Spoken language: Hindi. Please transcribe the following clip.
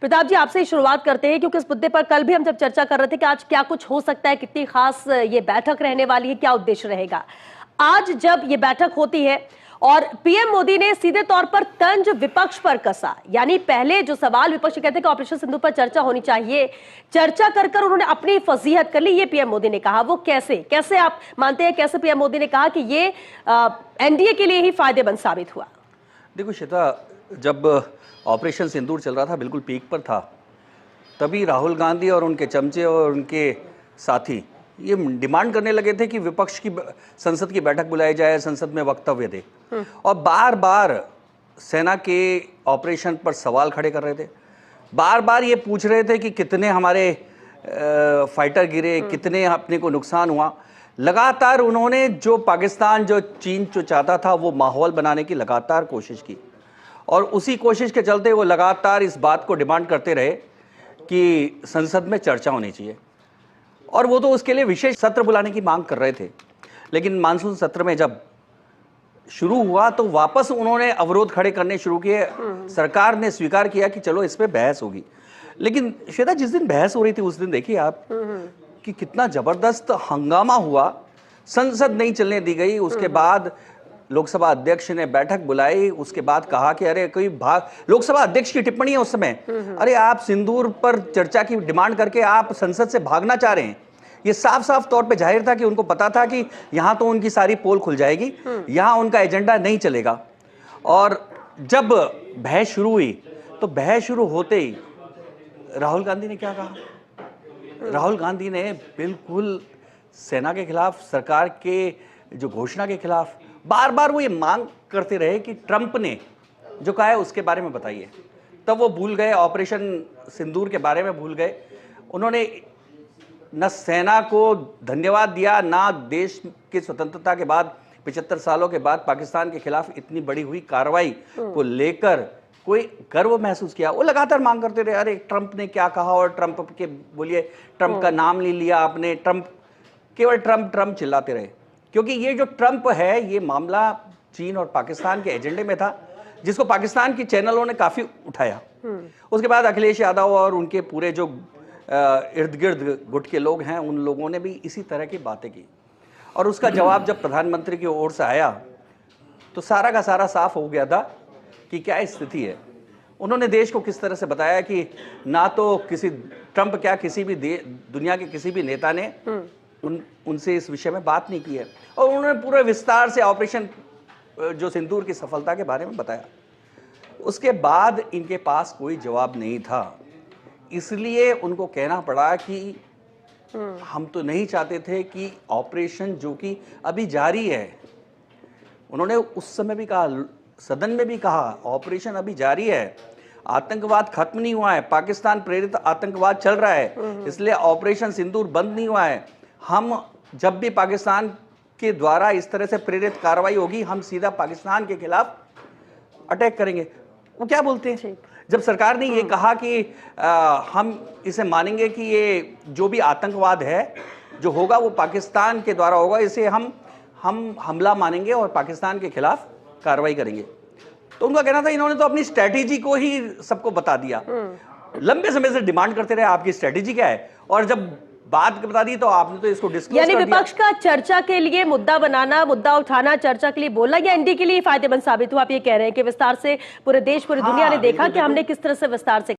प्रताप जी, आपसे ही शुरुआत करते हैं क्योंकि इस मुद्दे पर कल भी हम जब चर्चा कर रहे थे कि आज क्या कुछ हो सकता है, कितनी खास ये बैठक रहने वाली है, क्या उद्देश्य रहेगा। आज जब ये बैठक होती है और पीएम मोदी ने सीधे तौर पर तंज विपक्ष पर कसा, यानी पहले जो सवाल विपक्ष कहते हैं कि ऑपरेशन सिंदूर पर चर्चा होनी चाहिए, चर्चा कर कर उन्होंने अपनी फजीहत कर ली। ये पीएम मोदी ने कहा, वो कैसे कैसे आप मानते हैं, कैसे पीएम मोदी ने कहा कि ये एनडीए के लिए ही फायदेमंद साबित हुआ? देखो श्वेता, जब ऑपरेशन सिंदूर चल रहा था, बिल्कुल पीक पर था, तभी राहुल गांधी और उनके चमचे और उनके साथी ये डिमांड करने लगे थे कि विपक्ष की संसद की बैठक बुलाई जाए, संसद में वक्तव्य दे, और बार बार सेना के ऑपरेशन पर सवाल खड़े कर रहे थे। बार बार ये पूछ रहे थे कि कितने हमारे फाइटर गिरे, कितने अपने को नुकसान हुआ। लगातार उन्होंने जो पाकिस्तान, जो चीन जो चाहता था, वो माहौल बनाने की लगातार कोशिश की, और उसी कोशिश के चलते वो लगातार इस बात को डिमांड करते रहे कि संसद में चर्चा होनी चाहिए, और वो तो उसके लिए विशेष सत्र बुलाने की मांग कर रहे थे। लेकिन मानसून सत्र में जब शुरू हुआ तो वापस उन्होंने अवरोध खड़े करने शुरू किए। सरकार ने स्वीकार किया कि चलो इस पे बहस होगी। लेकिन श्वेता, जिस दिन बहस हो रही थी उस दिन देखिए आप कि कितना जबरदस्त हंगामा हुआ। संसद नहीं चलने दी गई, उसके बाद लोकसभा अध्यक्ष ने बैठक बुलाई, उसके बाद कहा कि अरे कोई भाग, लोकसभा अध्यक्ष की टिप्पणी है उस समय, अरे आप सिंदूर पर चर्चा की डिमांड करके आप संसद से भागना चाह रहे हैं। ये साफ साफ तौर पे जाहिर था कि उनको पता था कि यहां तो उनकी सारी पोल खुल जाएगी, यहां उनका एजेंडा नहीं चलेगा। और जब बहस शुरू हुई तो बहस शुरू होते ही राहुल गांधी ने क्या कहा? राहुल गांधी ने बिल्कुल सेना के खिलाफ, सरकार के जो घोषणा के खिलाफ बार बार वो ये मांग करते रहे कि ट्रंप ने जो कहा है उसके बारे में बताइए। तब वो भूल गए, ऑपरेशन सिंदूर के बारे में भूल गए। उन्होंने न सेना को धन्यवाद दिया, ना देश की स्वतंत्रता के बाद 75 सालों के बाद पाकिस्तान के खिलाफ इतनी बड़ी हुई कार्रवाई को लेकर कोई गर्व महसूस किया। वो लगातार मांग करते रहे, अरे ट्रंप ने क्या कहा, और ट्रंप के बोलिए, ट्रंप का नाम ले लिया आपने, ट्रंप, केवल ट्रंप ट्रंप चिल्लाते रहे। क्योंकि ये जो ट्रंप है, ये मामला चीन और पाकिस्तान के एजेंडे में था, जिसको पाकिस्तान की चैनलों ने काफ़ी उठाया। उसके बाद अखिलेश यादव और उनके पूरे जो इर्द गिर्द गुट के लोग हैं, उन लोगों ने भी इसी तरह की बातें की, और उसका जवाब जब प्रधानमंत्री की ओर से आया तो सारा का सारा साफ हो गया था कि क्या स्थिति है। उन्होंने देश को किस तरह से बताया कि ना तो किसी ट्रंप, क्या किसी भी दुनिया के किसी भी नेता ने उनसे इस विषय में बात नहीं की है, और उन्होंने पूरे विस्तार से ऑपरेशन जो सिंदूर की सफलता के बारे में बताया। उसके बाद इनके पास कोई जवाब नहीं था, इसलिए उनको कहना पड़ा कि हम तो नहीं चाहते थे कि ऑपरेशन जो कि अभी जारी है, उन्होंने उस समय भी कहा, सदन में भी कहा, ऑपरेशन अभी जारी है, आतंकवाद खत्म नहीं हुआ है, पाकिस्तान प्रेरित आतंकवाद चल रहा है, इसलिए ऑपरेशन सिंदूर बंद नहीं हुआ है। हम जब भी पाकिस्तान के द्वारा इस तरह से प्रेरित कार्रवाई होगी, हम सीधा पाकिस्तान के खिलाफ अटैक करेंगे। वो क्या बोलते हैं, जब सरकार ने ये कहा कि हम इसे मानेंगे कि ये जो भी आतंकवाद है जो होगा वो पाकिस्तान के द्वारा होगा, इसे हम हमला मानेंगे और पाकिस्तान के खिलाफ कार्रवाई करेंगे। तो उनका कहना था, इन्होंने तो अपनी स्ट्रैटेजी को ही सबको बता दिया। लंबे समय से डिमांड करते रहे आपकी स्ट्रैटेजी क्या है, और जब बात बता दी तो आपने तो इसको डिस्क्लोज कर दिया। यानी विपक्ष का चर्चा के लिए मुद्दा बनाना, मुद्दा उठाना, चर्चा के लिए बोलना, या एनडीए के लिए फायदेमंद साबित हुआ? आप ये कह रहे हैं कि विस्तार से पूरे देश, पूरी दुनिया ने देखा कि हमने किस तरह से विस्तार से